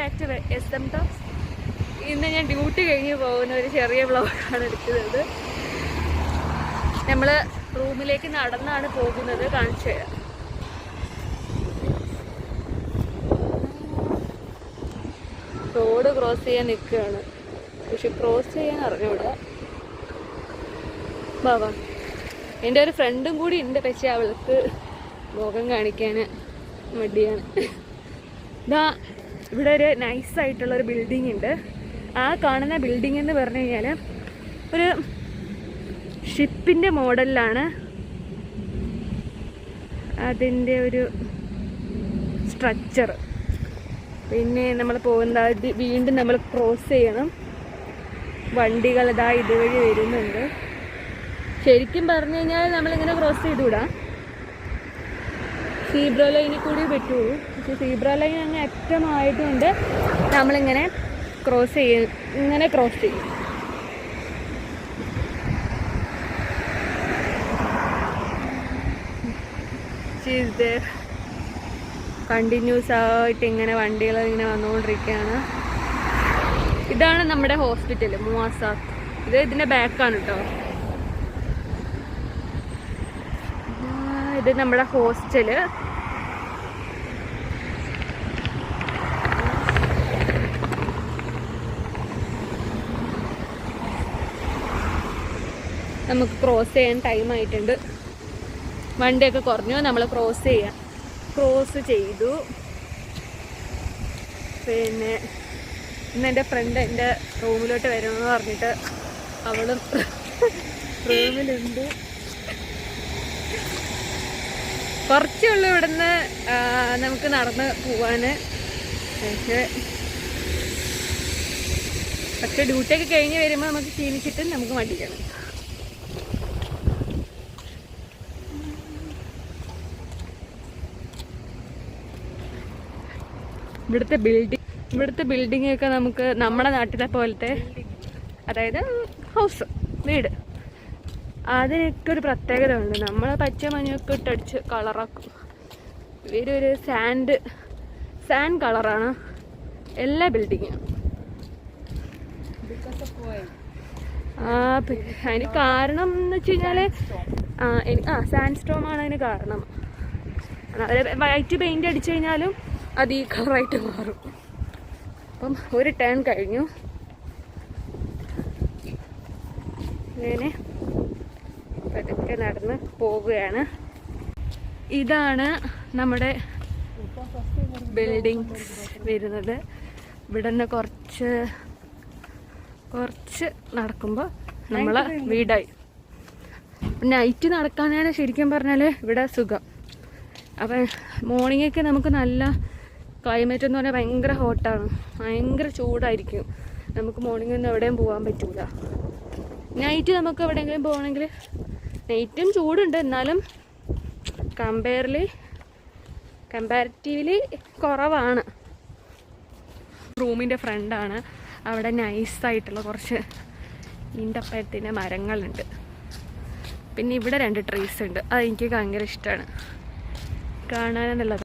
Back to SM talks. ഇന്ന് ഞാൻ duty കഴിഞ്ഞ് പോകുന്ന ഒരു ചെറിയ വ്ളോഗാണ് എടുക്കുന്നത്. നമ്മൾ റൂമിലേക്ക് നടന്നാണ് പോകുന്നത്. കാണിച്ചു തരാം. റോഡ് ക്രോസ് ചെയ്യാൻ നിൽക്കുകയാണ്, പക്ഷെ ക്രോസ് ചെയ്യാൻ അറിഞ്ഞൂടാ. ബാബാ, എൻ്റെ ഒരു ഫ്രണ്ടും കൂടി ഉണ്ട്, പക്ഷെ അവൾക്ക് മുഖം കാണിക്കാൻ മടിയാണ്. ഇതാ ഇവിടെ ഒരു നൈസായിട്ടുള്ളൊരു ബിൽഡിംഗ് ഉണ്ട്. ആ കാണുന്ന ബിൽഡിംഗ് എന്ന് പറഞ്ഞു കഴിഞ്ഞാൽ ഒരു ഷിപ്പിൻ്റെ മോഡലിലാണ് അതിൻ്റെ ഒരു സ്ട്രക്ചർ. പിന്നെ നമ്മൾ പോകുന്ന വീണ്ടും നമ്മൾ ക്രോസ് ചെയ്യണം. വണ്ടികൾ ഇതാ ഇതുവഴി വരുന്നുണ്ട്. ശരിക്കും പറഞ്ഞു കഴിഞ്ഞാൽ നമ്മളിങ്ങനെ ക്രോസ് ചെയ്തുകൂടാ, സീബ്ര ലൈനിൽ കൂടി പറ്റുള്ളൂ. പക്ഷെ സീബ്ര ലൈൻ അങ്ങ് അറ്റമായതുകൊണ്ട് നമ്മളിങ്ങനെ ക്രോസ് ചെയ്യും, ഇങ്ങനെ ക്രോസ് ചെയ്യും. കണ്ടിന്യൂസ് ആയിട്ട് ഇങ്ങനെ വണ്ടികൾ ഇങ്ങനെ വന്നുകൊണ്ടിരിക്കുകയാണ്. ഇതാണ് നമ്മുടെ ഹോസ്പിറ്റൽ മുവാസാത്ത്. ഇതിൻ്റെ ബാക്കാണ് കേട്ടോ. ഇത് നമ്മുടെ ഹോസ്റ്റല്. നമുക്ക് ക്രോസ് ചെയ്യാൻ ടൈം ആയിട്ടുണ്ട്. വണ്ടിയൊക്കെ കുറഞ്ഞു, നമ്മൾ ക്രോസ് ചെയ്തു. പിന്നെ ഇന്ന് എൻ്റെ ഫ്രണ്ട് എൻ്റെ റൂമിലോട്ട് വരുമെന്ന് പറഞ്ഞിട്ട് അവളും റൂമിലുണ്ട്. കുറച്ചുള്ളൂ ഇവിടുന്ന് നമുക്ക് നടന്ന് പോവാന്. പക്ഷെ ഡ്യൂട്ടിയൊക്കെ കഴിഞ്ഞ് വരുമ്പോൾ നമുക്ക് ക്ഷീണിച്ചിട്ട് നമുക്ക് മടിക്കണം. ഇവിടുത്തെ ബിൽഡിംഗ് ഒക്കെ നമുക്ക് നമ്മുടെ നാട്ടിലെ പോലത്തെ, അതായത് ഹൗസ്, വീട്, അതിനൊക്കെ ഒരു പ്രത്യേകത ഉണ്ട്. നമ്മൾ പച്ച മഞ്ഞൊക്കെ ഇട്ടടിച്ച് കളറാക്കും. ഇവരൊരു സാൻഡ് കളറാണ് എല്ലാ ബിൽഡിങ്ങും. അതിന് കാരണം എന്ന് വെച്ച് കഴിഞ്ഞാൽ സാൻഡ് സ്റ്റോം ആണ് അതിന് കാരണം. അതായത് വൈറ്റ് പെയിന്റ് അടിച്ചു കഴിഞ്ഞാലും അത് ഈ കളറായിട്ട് മാറും. അപ്പം ഒരു ടേൺ കഴിഞ്ഞു. ഇങ്ങനെ പതുക്കെ നടന്ന് പോവുകയാണ്. ഇതാണ് നമ്മുടെ ബിൽഡിംഗ് വരുന്നത്. ഇവിടെ നിന്ന് കുറച്ച് നടക്കുമ്പോൾ നമ്മളെ വീടായി. നൈറ്റ് നടക്കാനാണ് ശരിക്കും പറഞ്ഞാൽ ഇവിടെ സുഖം. അപ്പം മോർണിംഗൊക്കെ നമുക്ക് നല്ല ക്ലൈമറ്റ് എന്ന് പറഞ്ഞാൽ ഭയങ്കര ഹോട്ടാണ്, ഭയങ്കര ചൂടായിരിക്കും. നമുക്ക് മോർണിംഗ് ഒന്നും എവിടെയും പോകാൻ പറ്റൂല. നൈറ്റ് നമുക്ക് എവിടെയെങ്കിലും പോകണമെങ്കിൽ നൈറ്റും ചൂടുണ്ട്, എന്നാലും കമ്പാരിറ്റീവ്ലി കുറവാണ്. റൂമിൻ്റെ ഫ്രണ്ടാണ്. അവിടെ നൈസായിട്ടുള്ള കുറച്ച് ഈന്തപ്പഴത്തിൻ്റെ മരങ്ങളുണ്ട്. പിന്നെ ഇവിടെ 2 ട്രീസ് ഉണ്ട്. അതെനിക്ക് ഭയങ്കര ഇഷ്ടമാണ് കാണാനെന്നുള്ളത്.